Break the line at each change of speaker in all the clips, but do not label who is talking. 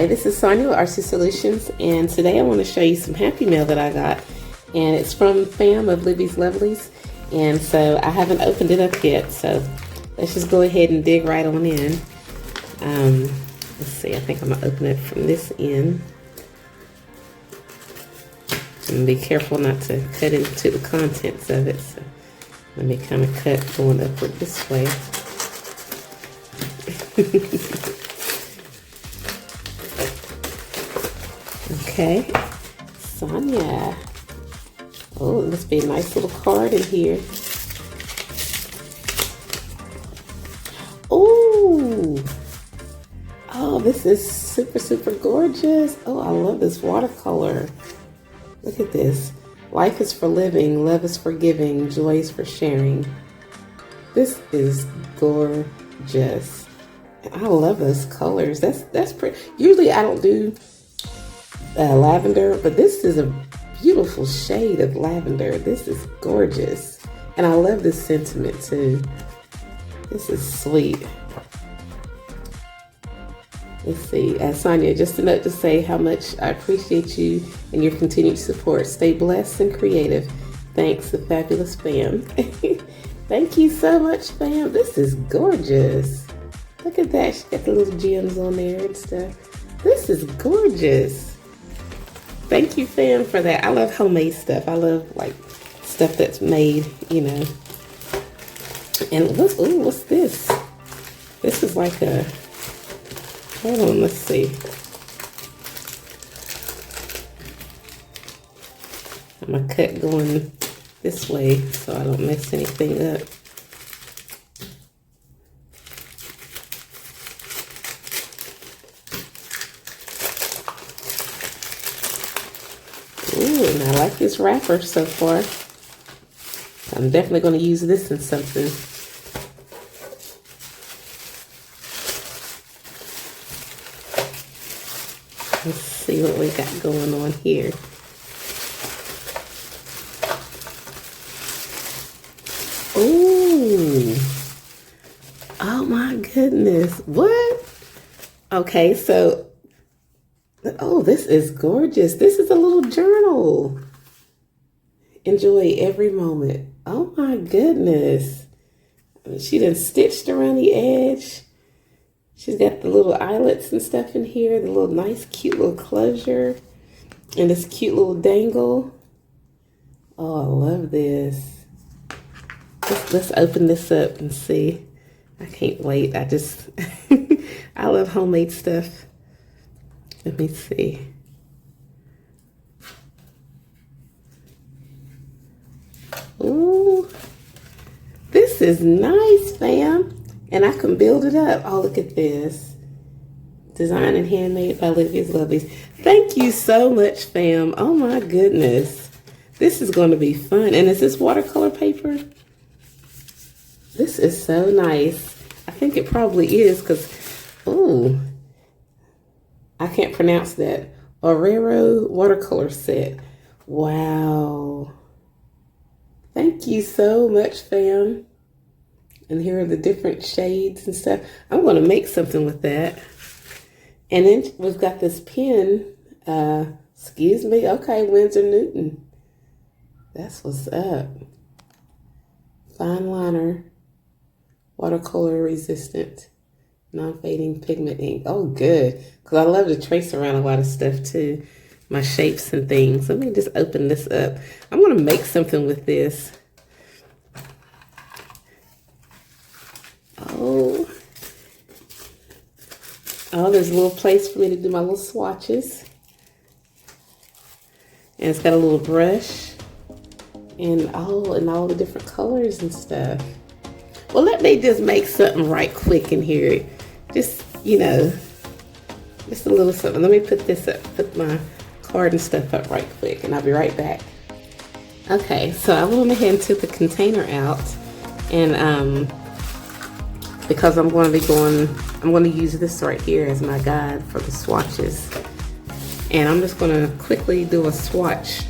Hi, this is Sonia with RC Solutions, and today I want to show you some Happy Mail that I got, and it's from Pham of Libby's Lovelies, and so I haven't opened it up yet, so let's just go ahead and dig right on in. Let's see, I think I'm going to open it from this end, and be careful not to cut into the contents of it, so let me kind of cut going upward this way. Okay, Sonia. Oh, it must be a nice little card in here. Oh, this is super gorgeous. Oh, I love this watercolor. Look at this. Life is for living, love is for giving, joy is for sharing. This is gorgeous. I love those colors. That's pretty. Usually I don't do lavender, but this is a beautiful shade of lavender. This is gorgeous, and I love this sentiment too. This is sweet. Let's see, Sonia, just a note to say how much I appreciate you and your continued support. Stay blessed and creative. Thanks, the Fabulous Pham. Thank you so much, Pham. This is gorgeous. Look at that. She got the little gems on there and stuff. This is gorgeous. Thank you, Pham, for that. I love homemade stuff. I love like stuff that's made, you know. And what's this? This is like a, hold on, let's see. I'm gonna cut going this way so I don't mess anything up. Ooh, and I like this wrapper so far. I'm definitely going to use this in something. Let's see what we got going on here. Ooh. Oh my goodness. What? Okay, so oh, this is gorgeous. This is a little journal. Enjoy every moment. Oh my goodness. She done stitched around the edge. She's got the little eyelets and stuff in here. The little nice, cute little closure. And this cute little dangle. Oh, I love this. Let's open this up and see. I can't wait. I just, I love homemade stuff. Let me see. Ooh, this is nice, Pham. And I can build it up. Oh, look at this. Designed and handmade by Libby's Lovelies. Thank you so much, Pham. Oh my goodness. This is going to be fun. And is this watercolor paper? This is so nice. I think it probably is because, ooh, I can't pronounce that. Orero watercolor set. Wow. Thank you so much, Pham. And here are the different shades and stuff. I'm going to make something with that. And then we've got this pen. Excuse me. Okay, Winsor Newton. That's what's up. Fine liner. Watercolor resistant. Non-fading pigment ink. Oh, good. Because I love to trace around a lot of stuff too. My shapes and things. Let me just open this up. I'm going to make something with this. Oh. Oh, there's a little place for me to do my little swatches. And it's got a little brush. And all the different colors and stuff. Well, let me just make something right quick in here. Just, you know, just a little something. Let me put this up, put my card and stuff up right quick, and I'll be right back. Okay, so I went ahead and took the container out, and because I'm going to use this right here as my guide for the swatches. And I'm just going to quickly do a swatch.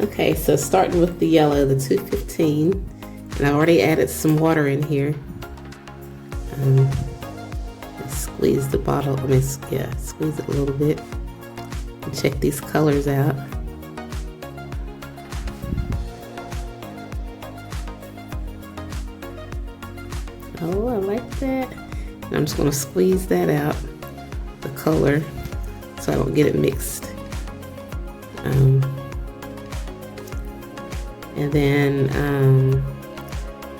Okay, so starting with the yellow, the 215. And I already added some water in here. squeeze the bottle. I mean, yeah, squeeze it a little bit. And check these colors out. Oh, I like that. And I'm just going to squeeze that out, the color, so I don't get it mixed. And then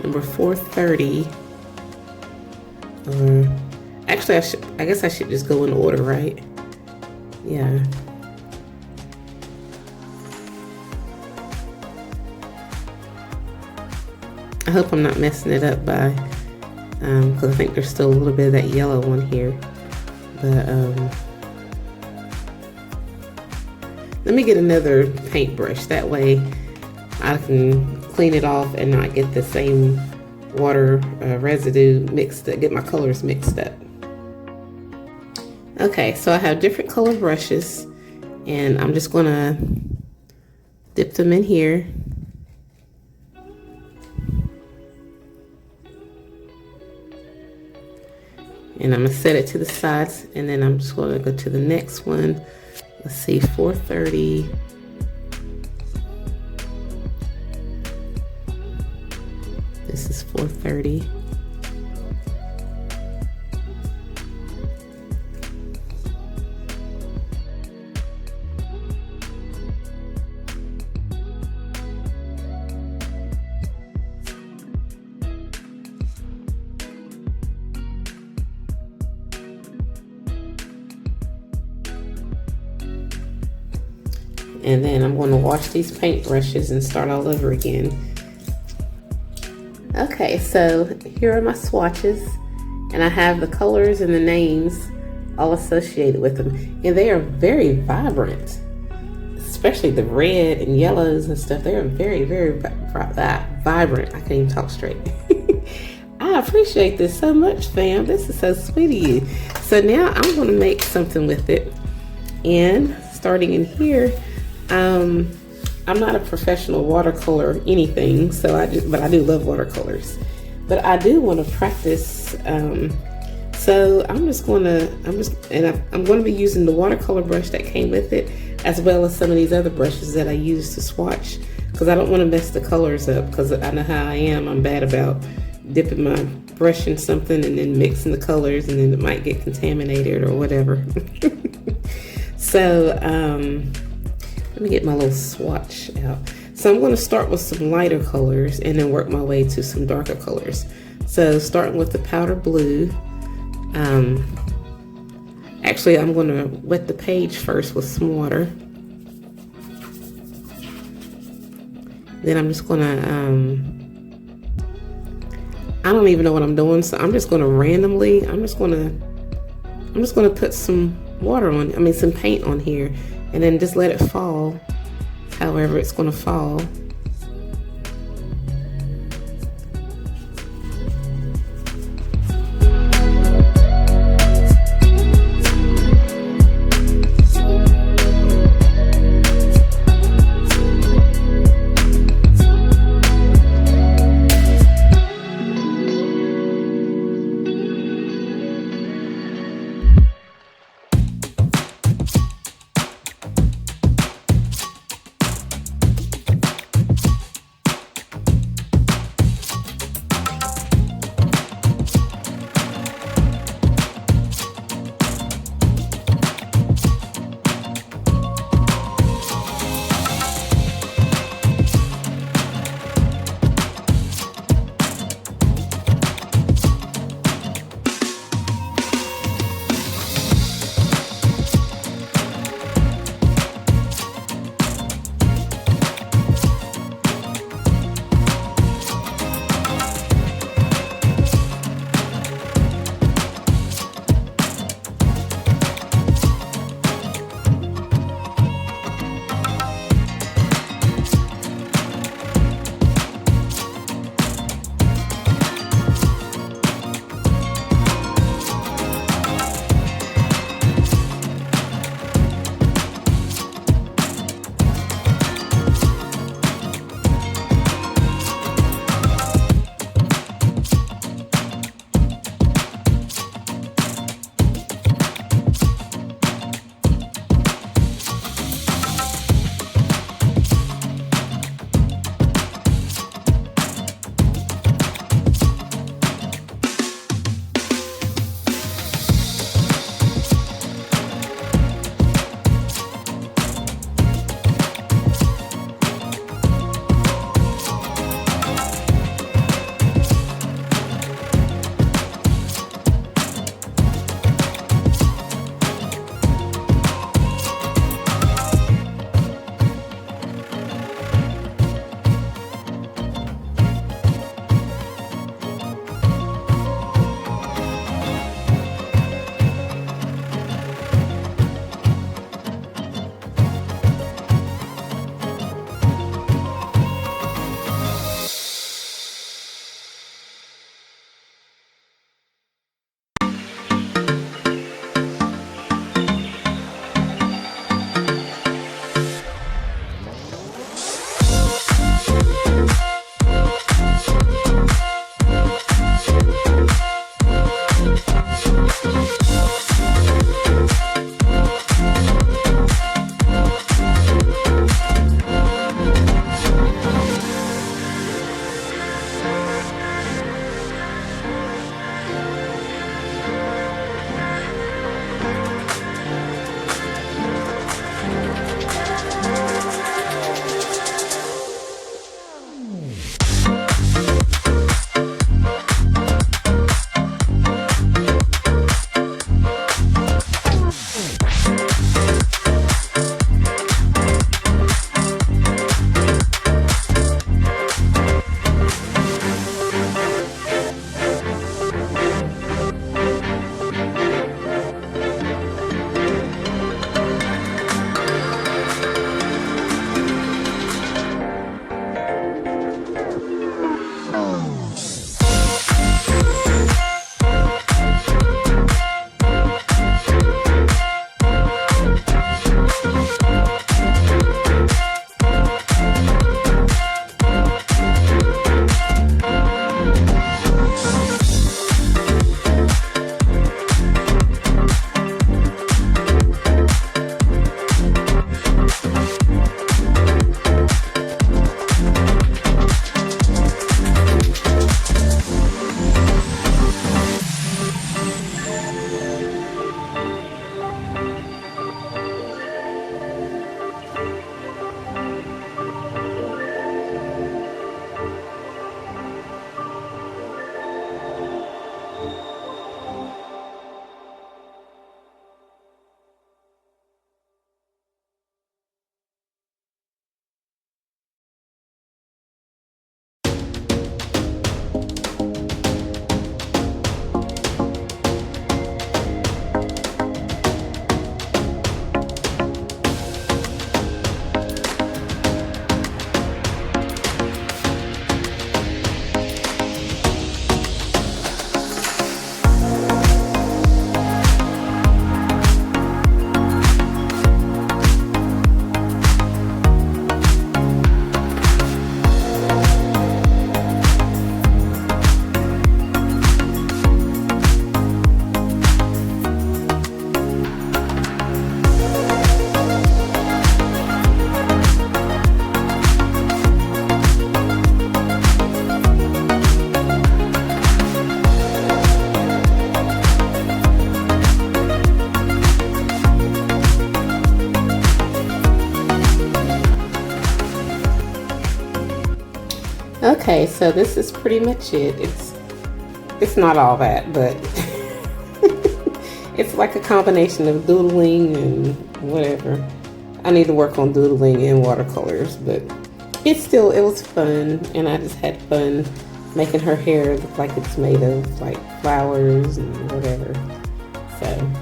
number 430, or actually I guess I should just go in order, right? Yeah. I hope I'm not messing it up by, because I think there's still a little bit of that yellow one here. But let me get another paintbrush. That way I can clean it off and not get the same water residue mixed up, get my colors mixed up. Okay, so I have different color brushes, and I'm just gonna dip them in here. And I'm gonna set it to the sides, and then I'm just gonna go to the next one. Let's see, 430. This is 430. And then I'm going to wash these paint brushes and start all over again. Okay, so here are my swatches, and I have the colors and the names all associated with them, and they are very vibrant, especially the red and yellows and stuff. They are very, very vibrant. I can't even talk straight. I appreciate this so much, fam. This is so sweet of you. So now I'm going to make something with it, and starting in here, I'm not a professional watercolor anything, but I do love watercolors. But I do want to practice. So I'm going to be using the watercolor brush that came with it, as well as some of these other brushes that I use to swatch, because I don't want to mess the colors up, because I know how I am. I'm bad about dipping my brush in something and then mixing the colors, and then it might get contaminated or whatever. So, let me get my little swatch out. So I'm going to start with some lighter colors and then work my way to some darker colors. So starting with the powder blue. Actually, I'm going to wet the page first with some water. Then I'm just going to, I don't even know what I'm doing, so I'm just going to randomly, I'm just going to put some water on, some paint on here, and then just let it fall however it's going to fall. Okay, so this is pretty much it. It's not all that, but it's like a combination of doodling and whatever. I need to work on doodling and watercolors, but it was fun, and I just had fun making her hair look like it's made of like flowers and whatever. So,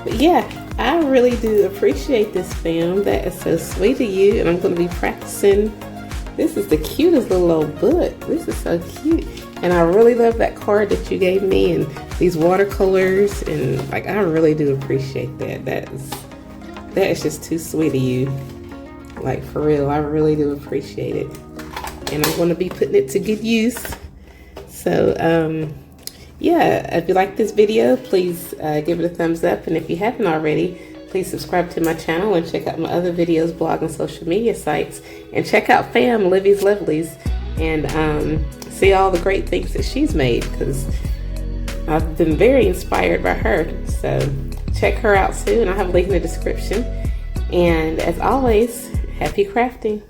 but yeah, I really do appreciate this, fam. That is so sweet of you, and I'm going to be practicing. This is the cutest little old book. This is so cute, and I really love that card that you gave me and these watercolors, and like I really do appreciate that. That is just too sweet of you. Like for real, I really do appreciate it, and I'm going to be putting it to good use. So yeah, if you like this video, please give it a thumbs up, and if you haven't already, please subscribe to my channel and check out my other videos, blog, and social media sites, and check out Pham, Livy's Lovelies, and see all the great things that she's made, because I've been very inspired by her. So check her out soon. I'll have a link in the description. And as always, happy crafting.